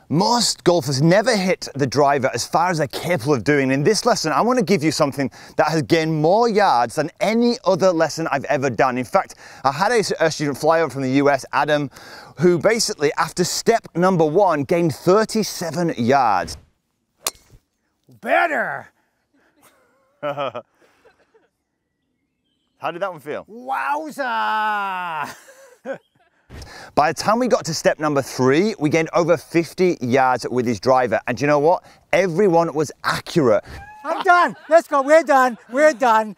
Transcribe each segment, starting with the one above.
Most golfers never hit the driver as far as they're capable of doing. In this lesson, I want to give you something that has gained more yards than any other lesson I've ever done. In fact, I had a student fly over from the US, Adam, who basically, after step number 1, gained 37 yards. Better! How did that one feel? Wowza! By the time we got to step number 3, we gained over 50 yards with his driver. And you know what? Everyone was accurate. I'm done. Let's go. We're done. We're done.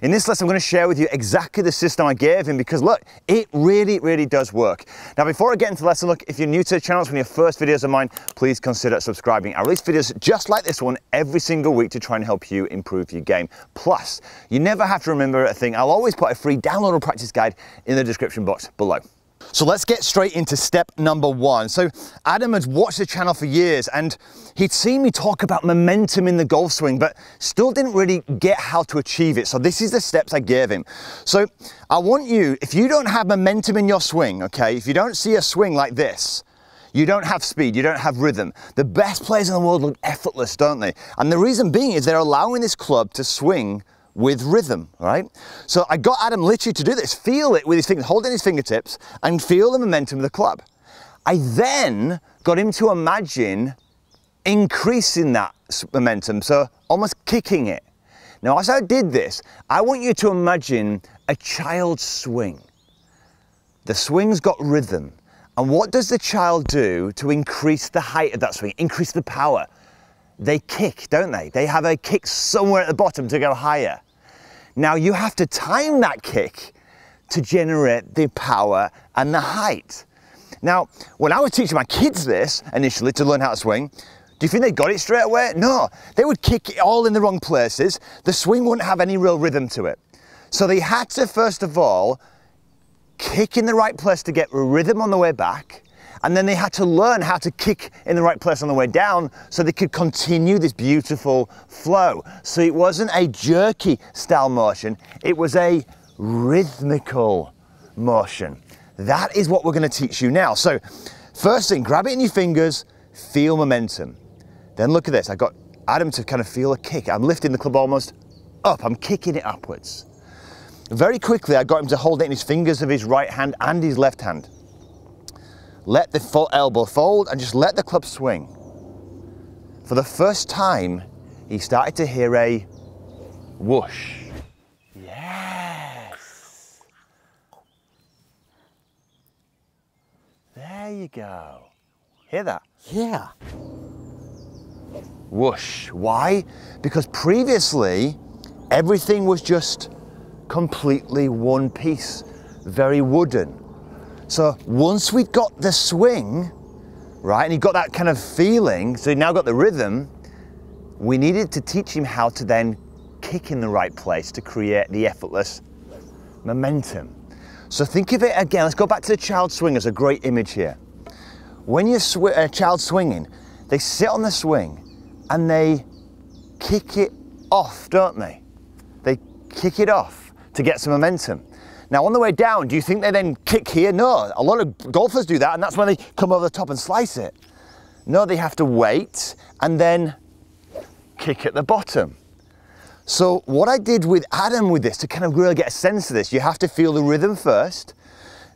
In this lesson, I'm going to share with you exactly the system I gave him because look, it really does work. Now, before I get into the lesson, look, if you're new to the channel, it's one of your first videos of mine, please consider subscribing. I release videos just like this one every single week to try and help you improve your game. Plus, you never have to remember a thing. I'll always put a free downloadable practice guide in the description box below. So let's get straight into step number 1. So Adam had watched the channel for years and he'd seen me talk about momentum in the golf swing, but still didn't really get how to achieve it. So this is the steps I gave him. So I want you, if you don't have momentum in your swing, okay, if you don't see a swing like this, you don't have speed, you don't have rhythm. The best players in the world look effortless, don't they? And the reason being is they're allowing this club to swing with rhythm, right? So I got Adam literally to do this, feel it with his fingers, holding his fingertips and feel the momentum of the club. I then got him to imagine increasing that momentum, so almost kicking it. Now, as I did this, I want you to imagine a child's swing. The swing's got rhythm. And what does the child do to increase the height of that swing, increase the power? They kick, don't they? They have a kick somewhere at the bottom to go higher. Now you have to time that kick to generate the power and the height. Now, when I was teaching my kids this initially to learn how to swing, do you think they got it straight away? No, they would kick it all in the wrong places. The swing wouldn't have any real rhythm to it. So they had to, first of all, kick in the right place to get rhythm on the way back. And then they had to learn how to kick in the right place on the way down so they could continue this beautiful flow. So it wasn't a jerky style motion, it was a rhythmical motion. That is what we're going to teach you now. So first thing, grab it in your fingers, feel momentum. Then look at this, I got Adam to kind of feel a kick. I'm lifting the club almost up, I'm kicking it upwards. Very quickly, I got him to hold it in his fingers of his right hand and his left hand. Let the elbow fold and just let the club swing. For the first time, he started to hear a whoosh. Yes. There you go. Hear that? Yeah. Whoosh. Why? Because previously, everything was just completely one piece, very wooden. So once we got the swing, right, and he got that kind of feeling, so he now got the rhythm, we needed to teach him how to then kick in the right place to create the effortless momentum. So think of it again, let's go back to the child swing as a great image here. When you're a child swinging, they sit on the swing and they kick it off, don't they? They kick it off to get some momentum. Now on the way down, do you think they then kick here? No, a lot of golfers do that and that's when they come over the top and slice it. No, they have to wait and then kick at the bottom. So what I did with Adam with this, to kind of really get a sense of this, you have to feel the rhythm first,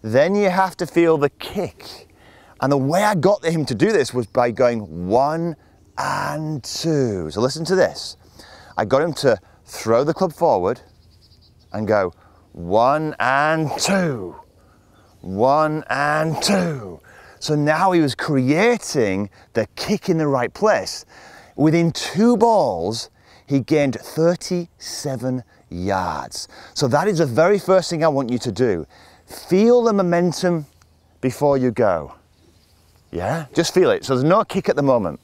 then you have to feel the kick. And the way I got him to do this was by going 1 and 2. So listen to this. I got him to throw the club forward and go 1 and 2, 1 and 2. So now he was creating the kick in the right place. Within 2 balls, he gained 37 yards. So that is the very first thing I want you to do. Feel the momentum before you go. Yeah, just feel it. So there's no kick at the moment.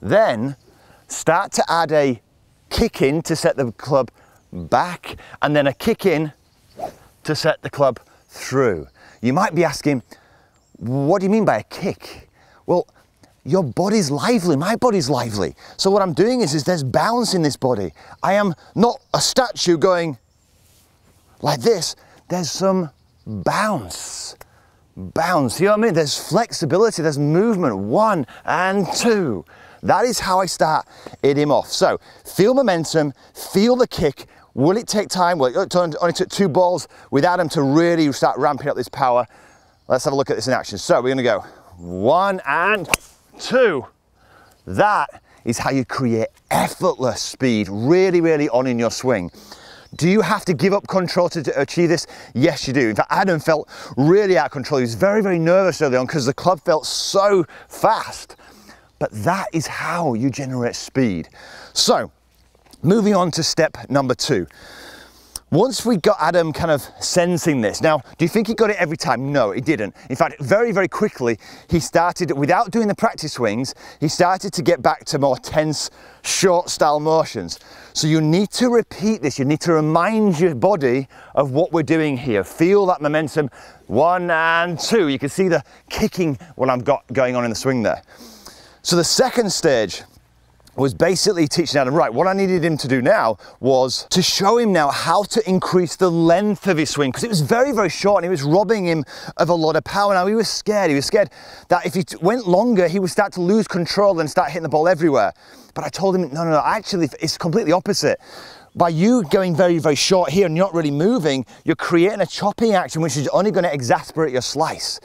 Then start to add a kick in to set the club back and then a kick in to set the club through. You might be asking, what do you mean by a kick? Well, your body's lively, my body's lively. So what I'm doing is there's bounce in this body. I am not a statue going like this. There's some bounce. bounce. You know what I mean? There's flexibility, there's movement. 1 and 2. That is how I start him off. So feel momentum, feel the kick. Will it take time? Well, it only took 2 balls with Adam to really start ramping up this power. Let's have a look at this in action. So we're gonna go 1 and 2. That is how you create effortless speed, really, really on in your swing. Do you have to give up control to achieve this? Yes, you do. In fact, Adam felt really out of control. He was very, very nervous early on because the club felt so fast. But that is how you generate speed. So, moving on to step number 2. Once we got Adam kind of sensing this, now, do you think he got it every time? No, he didn't. In fact, very, very quickly, he started, without doing the practice swings, he started to get back to more tense, short style motions. So you need to repeat this. You need to remind your body of what we're doing here. Feel that momentum. 1 and 2. You can see the kicking what I've got going on in the swing there. So the second stage was basically teaching Adam, right, what I needed him to do now was to show him now how to increase the length of his swing, because it was very, very short and it was robbing him of a lot of power. Now he was scared that if he went longer, he would start to lose control and start hitting the ball everywhere. But I told him, no, actually it's completely opposite. By you going very, very short here and not really moving, you're creating a chopping action, which is only going to exasperate your slice.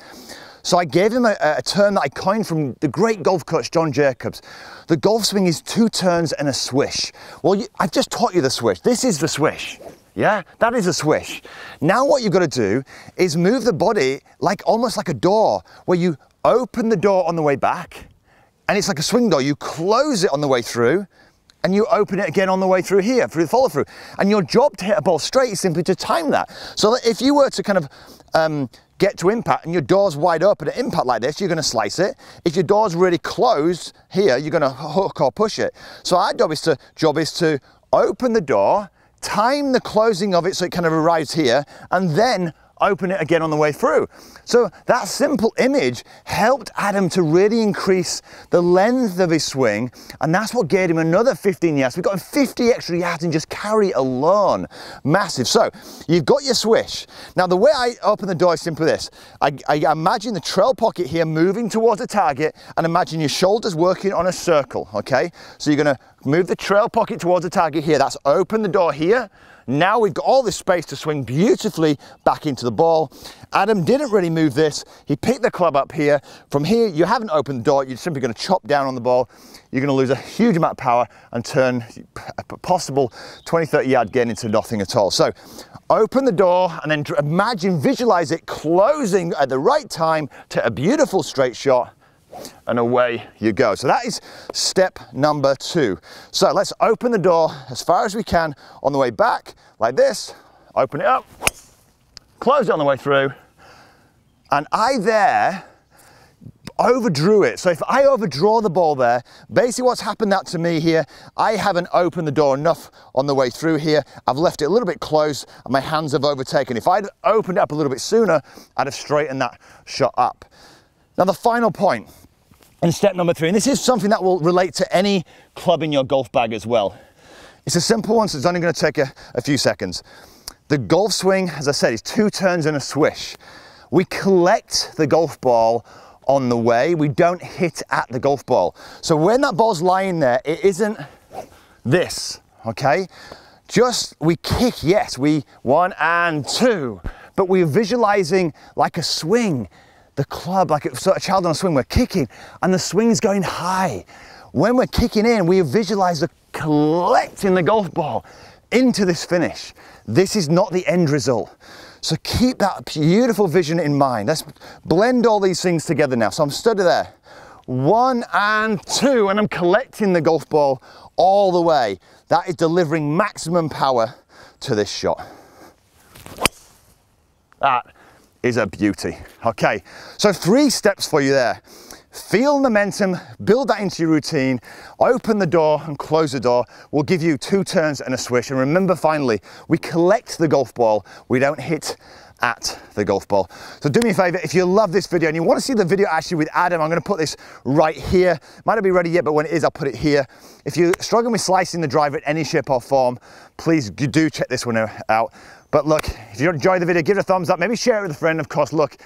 So I gave him a term that I coined from the great golf coach, John Jacobs. The golf swing is 2 turns and a swish. Well, I've just taught you the swish. This is the swish. Yeah, that is a swish. Now what you've got to do is move the body almost like a door, where you open the door on the way back, and it's like a swing door. You close it on the way through, and you open it again on the way through here, through the follow through. And your job to hit a ball straight is simply to time that. So that if you were to kind of get to impact and your door's wide open at impact like this, you're going to slice it. If your door's really closed here, you're going to hook or push it. So our job is to open the door, time the closing of it so it kind of arrives here, and then open it again on the way through. So that simple image helped Adam to really increase the length of his swing, and that's what gave him another 15 yards. We've got him 50 extra yards in just carry alone. Massive. So you've got your swish. Now the way I open the door is simply this. I imagine the trail pocket here moving towards the target, and imagine your shoulders working on a circle, okay? So you're going to move the trail pocket towards the target here. That's open the door here. Now we've got all this space to swing beautifully back into the ball. Adam didn't really move this. He picked the club up here. From here, you haven't opened the door. You're simply going to chop down on the ball. You're going to lose a huge amount of power and turn a possible 20, 30 yard gain into nothing at all. So open the door and then visualize it closing at the right time to a beautiful straight shot. And away you go. So that is step number 2. So let's open the door as far as we can on the way back, like this. Open it up, close it on the way through, and I there overdrew it. So if I overdraw the ball there, basically what's happened that to me here, I haven't opened the door enough on the way through here. I've left it a little bit close and my hands have overtaken. If I'd opened it up a little bit sooner, I'd have straightened that shot up. Now the final point, and step number 3, and this is something that will relate to any club in your golf bag as well. It's a simple one, so it's only going to take a few seconds. The golf swing, as I said, is 2 turns and a swish. We collect the golf ball on the way. We don't hit at the golf ball. So when that ball's lying there, it isn't this, okay? We kick, yes, 1 and 2, but we're visualizing like a swing. The club, like a sort of child on a swing, we're kicking and the swing's going high. When we're kicking in, we visualize the collecting the golf ball into this finish. This is not the end result. So keep that beautiful vision in mind. Let's blend all these things together now. So I'm stood there. 1 and 2, and I'm collecting the golf ball all the way. That is delivering maximum power to this shot. That is a beauty. Okay, so 3 steps for you there. Feel momentum, build that into your routine, open the door and close the door. We'll give you 2 turns and a swish. And remember, finally, we collect the golf ball. We don't hit at the golf ball. So do me a favor, if you love this video and you want to see the video actually with Adam, I'm going to put this right here. Might not be ready yet, but when it is, I'll put it here. If you're struggling with slicing the driver in any shape or form, please do check this one out. But look, if you enjoyed the video, give it a thumbs up, maybe share it with a friend. Of course, look,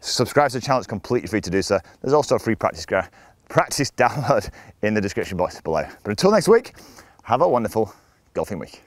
Subscribe to the channel, it's completely free to do so. There's also a free practice download in the description box below. But until next week, have a wonderful golfing week.